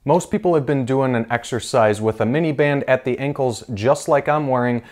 Most people have been doing an exercise with a mini band at the ankles just like I'm wearing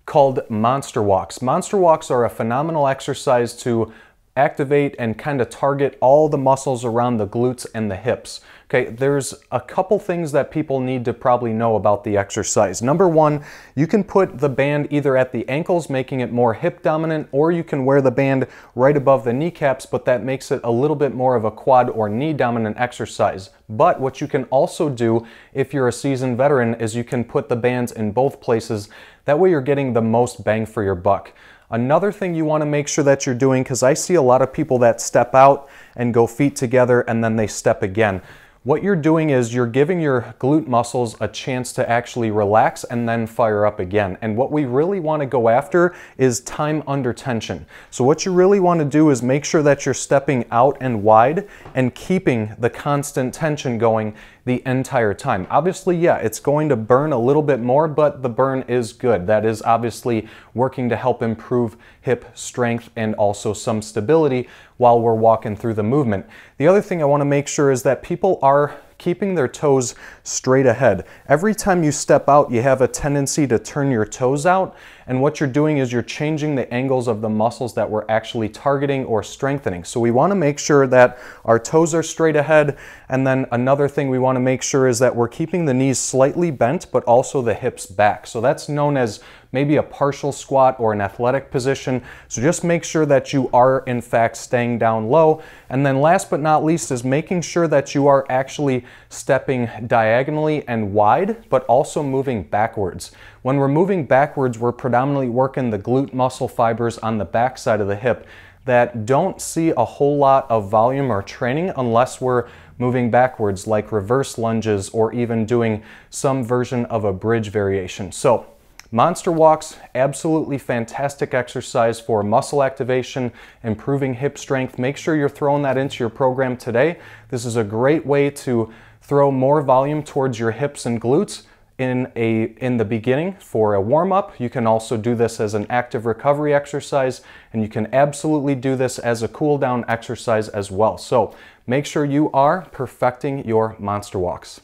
called monster walks. Monster walks are a phenomenal exercise to activate and kind of target all the muscles around the glutes and the hips. Okay, there's a couple things that people need to probably know about the exercise. Number one, you can put the band either at the ankles, making it more hip dominant, or you can wear the band right above the kneecaps, but that makes it a little bit more of a quad or knee dominant exercise. But what you can also do if you're a seasoned veteran is you can put the bands in both places. That way you're getting the most bang for your buck. Another thing you want to make sure that you're doing, because I see a lot of people that step out and go feet together and then they step again. What you're doing is you're giving your glute muscles a chance to actually relax and then fire up again. And what we really want to go after is time under tension. So what you really want to do is make sure that you're stepping out and wide and keeping the constant tension going the entire time. Obviously, yeah, it's going to burn a little bit more, but the burn is good. That is obviously working to help improve hip strength and also some stability while we're walking through the movement. The other thing I want to make sure is that people are keeping their toes straight ahead. Every time you step out, you have a tendency to turn your toes out, and what you're doing is you're changing the angles of the muscles that we're actually targeting or strengthening. So we want to make sure that our toes are straight ahead, and then another thing we want to make sure is that we're keeping the knees slightly bent, but also the hips back. So that's known as maybe a partial squat or an athletic position. So just make sure that you are in fact staying down low. And then last but not least is making sure that you are actually stepping diagonally and wide, but also moving backwards. When we're moving backwards, we're predominantly working the glute muscle fibers on the back side of the hip that don't see a whole lot of volume or training unless we're moving backwards, like reverse lunges or even doing some version of a bridge variation. So monster walks, absolutely fantastic exercise for muscle activation, improving hip strength. Make sure you're throwing that into your program today. This is a great way to throw more volume towards your hips and glutes in the beginning for a warm-up. You can also do this as an active recovery exercise, and you can absolutely do this as a cool down exercise as well. So make sure you are perfecting your monster walks.